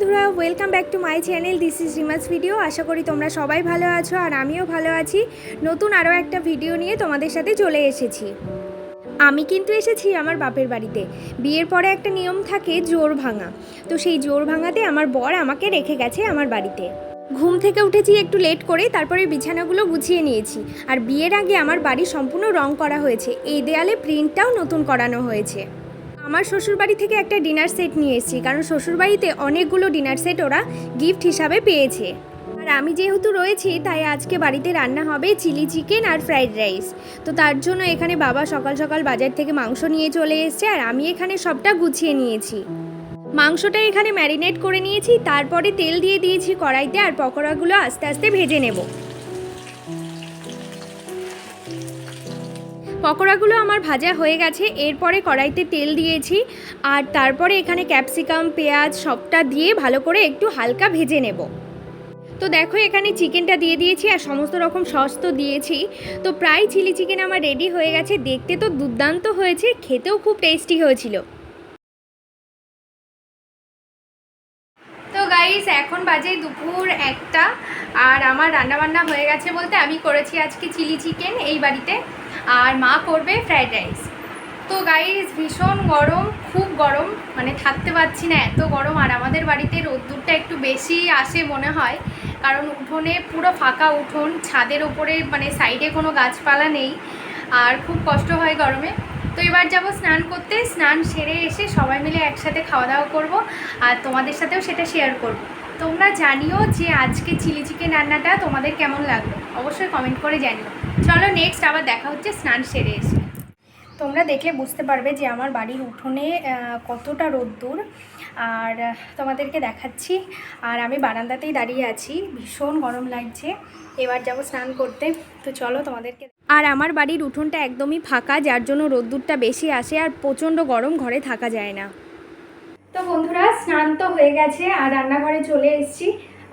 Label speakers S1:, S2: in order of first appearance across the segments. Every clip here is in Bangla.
S1: বন্ধুরা, welcome back to my channel. This is Rimas video. আশা করি তোমরা সবাই ভালো আছো আর আমিও ভালো আছি। নতুন আরও একটা ভিডিও নিয়ে তোমাদের সাথে চলে এসেছি। আমি কিন্তু এসেছি আমার বাপের বাড়িতে। বিয়ের পরে একটা নিয়ম থাকে জোর ভাঙা, তো সেই জোর ভাঙাতে আমার বর আমাকে রেখে গেছে আমার বাড়িতে। ঘুম থেকে উঠেছি একটু লেট করে, তারপরে বিছানাগুলো গুছিয়ে নিয়েছি। আর বিয়ের আগে আমার বাড়ি সম্পূর্ণ রং করা হয়েছে, এই দেয়ালে প্রিন্টটাও নতুন করানো হয়েছে। আমার শ্বশুরবাড়ি থেকে একটা ডিনার সেট নিয়ে এসেছি, কারণ শ্বশুরবাড়িতে অনেকগুলো ডিনার সেট ওরা গিফট হিসাবে পেয়েছে। আর আমি যেহেতু রয়েছি তাই আজকে বাড়িতে রান্না হবে চিলি চিকেন আর ফ্রাইড রাইস। তো তার জন্য এখানে বাবা সকাল সকাল বাজার থেকে মাংস নিয়ে চলে এসেছে আর আমি এখানে সবটা গুছিয়ে নিয়েছি। মাংসটা এখানে ম্যারিনেট করে নিয়েছি, তারপরে তেল দিয়ে দিয়েছি কড়াইতে আর পকোড়াগুলো আস্তে আস্তে ভেজে নেব। পকোড়াগুলো আমার ভাজা হয়ে গেছে, এরপরে কড়াইতে তেল দিয়েছি আর তারপরে এখানে ক্যাপসিকাম পেঁয়াজ সবটা দিয়ে ভালো করে একটু হালকা ভেজে নেব। তো দেখো এখানে চিকেনটা দিয়ে দিয়েছি আর সমস্ত রকম সস তো দিয়েছি। তো প্রায় চিলি চিকেন আমার রেডি হয়ে গেছে। দেখতে তো দুর্দান্ত হয়েছে, খেতেও খুব টেস্টি হয়েছিল। তো গাইস, এখন বাজে দুপুর 1টা আর আমার রান্নাবান্না হয়ে গেছে বলতে আমি করেছি আজকে চিলি চিকেন এই বাড়িতে, আর মা করবে ফ্রাইড রাইস। তো গাইস ভীষণ গরম, খুব গরম, মানে থাকতে পারছি না, এত গরম। আর আমাদের বাড়িতে রোদ্দুরটা একটু বেশি আসে মনে হয়, কারণ উঠোনে পুরো ফাঁকা উঠোন, ছাদের ওপরে মানে সাইডে কোনো গাছপালা নেই, আর খুব কষ্ট হয় গরমে। তো এবার যাব স্নান করতে, স্নান সেরে এসে সবাই মিলে একসাথে খাওয়া দাওয়া করব আর তোমাদের সাথেও সেটা শেয়ার করব। তোমরা জানিও যে আজকে চিলি চিকেন রান্নাটা তোমাদের কেমন লাগলো, অবশ্যই কমেন্ট করে জানিও। চলো নেক্সট আবার দেখা হচ্ছে স্নান সেরে এসে। তোমরা দেখলে বুঝতে পারবে যে আমার বাড়ির উঠোনে কতটা রোদ্দুর, আর তোমাদেরকে দেখাচ্ছি। আর আমি বারান্দাতেই দাঁড়িয়ে আছি, ভীষণ গরম লাগছে। এবার যাব স্নান করতে, তো চলো তোমাদেরকে। আর আমার বাড়ির উঠোনটা একদমই ফাঁকা, যার জন্য রোদ্দুরটা বেশি আসে আর প্রচণ্ড গরম, ঘরে থাকা যায় না। তো বন্ধুরা, স্নান তো হয়ে গেছে আর রান্নাঘরে চলে এসেছি,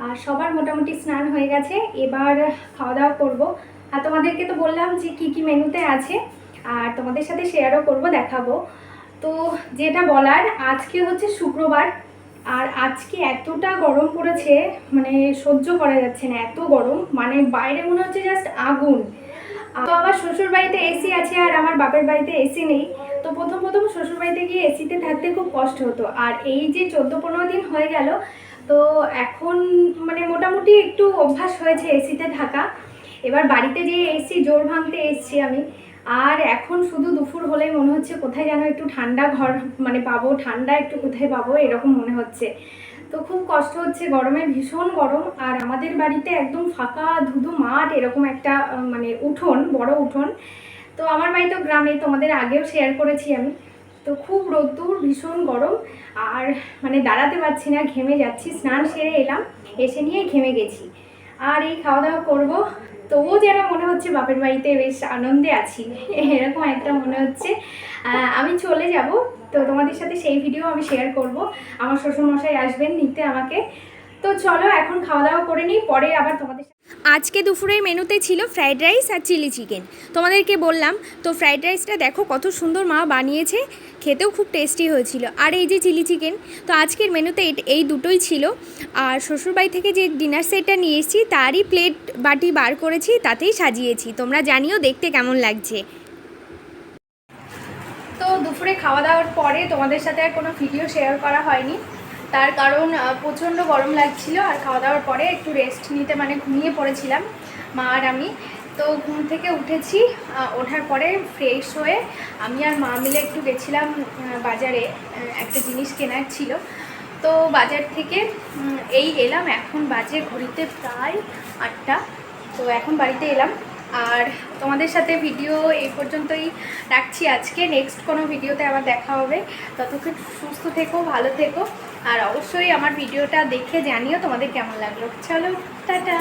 S1: আর সবার মোটামুটি স্নান হয়ে গেছে। এবার খাওয়া দাওয়া করবো। আর তোমাদেরকে তো বললাম যে কী কী মেনুতে আছে, আর তোমাদের সাথে শেয়ারও করব, দেখাবো। তো যেটা বলার, আজকে হচ্ছে শুক্রবার আর আজকে এতটা গরম পড়েছে, মানে সহ্য করা যাচ্ছে না, এত গরম, মানে বাইরে মনে হচ্ছে জাস্ট আগুন। তো আমার শ্বশুর বাড়িতে এসি আছে আর আমার বাপের বাড়িতে এসি নেই। তো প্রথম প্রথম শ্বশুর বাড়িতে গিয়ে এসিতে থাকতে খুব কষ্ট হতো, আর এই যে 14-15 দিন হয়ে গেল, তো এখন মানে মোটামুটি একটু অভ্যাস হয়েছে এসিতে থাকা। এবার বাড়িতে যে এসি জোর ভাঙতে এসছি আমি, আর এখন শুধু দুপুর হলেই মনে হচ্ছে কোথায় যেন একটু ঠান্ডা ঘর মানে পাবো, ঠান্ডা একটু কোথায় পাবো এরকম মনে হচ্ছে। তো খুব কষ্ট হচ্ছে, গরমে ভীষণ গরম। আর আমাদের বাড়িতে একদম ফাঁকা ধুধু মাঠ, এরকম একটা মানে উঠোন, বড় উঠোন। তো আমার বাড়ি তো গ্রামে, তোমাদের আগেও শেয়ার করেছি আমি। তো খুব রোদ্দুর, ভীষণ গরম, আর মানে দাঁড়াতে পারছি না, ঘেমে যাচ্ছি। স্নান সেরে এলাম, এসে নিয়ে ঘেমে গেছি। আর এই খাওয়া দাওয়া করবো, তবুও যেন মনে হচ্ছে বাপের বাড়িতে বেশ আনন্দে আছি, এরকম একটা মনে হচ্ছে। আমি চলে যাব, তো তোমাদের সাথে সেই ভিডিও আমি শেয়ার করব। আমার শ্বশুরমশাই আসবেন নিতে আমাকে। তো চলো এখন খাওয়া দাওয়া করে নিই, পরে আবার তোমাদের। আজকে দুপুরের মেনুতে ছিল ফ্রাইড রাইস আর চিলি চিকেন, তোমাদেরকে বললাম। তো ফ্রাইড রাইসটা দেখো কত সুন্দর মা বানিয়েছে, খেতেও খুব টেস্টি হয়েছিল। আর এই যে চিলি চিকেন, তো আজকের মেনুতে এই দুটোই ছিল। আর শ্বশুরবাড়ি থেকে যে ডিনার সেটটা নিয়ে এসেছি তারই প্লেট বাটি বার করেছি, তাতেই সাজিয়েছি। তোমরা জানিও দেখতে কেমন লাগছে। তো দুপুরে খাওয়া দাওয়ার পরে তোমাদের সাথে আর কোনো ভিডিও শেয়ার করা হয়নি, তার কারণ প্রচণ্ড গরম লাগছিল। আর খাওয়া দাওয়ার পরে একটু রেস্ট নিতে মানে ঘুমিয়ে পড়েছিলাম মা আর আমি। তো ঘুম থেকে উঠেছি, ওঠার পরে ফ্রেশ হয়ে আমি আর মা মিলে একটু গেছিলাম বাজারে, একটা জিনিস কেনার ছিল। তো বাজার থেকে এই এলাম, এখন বাজে ঘড়িতে প্রায় 8টা। তো এখন বাড়িতে এলাম, আর তোমাদের সাথে ভিডিও এই পর্যন্তই রাখছি আজকে। নেক্সট কোনো ভিডিওতে আবার দেখা হবে, ততক্ষণ সুস্থ থেকো, ভালো থেকো, আর অবশ্যই আমার ভিডিওটা দেখে জানিও তোমাদের কেমন লাগলো। চলো টাটা।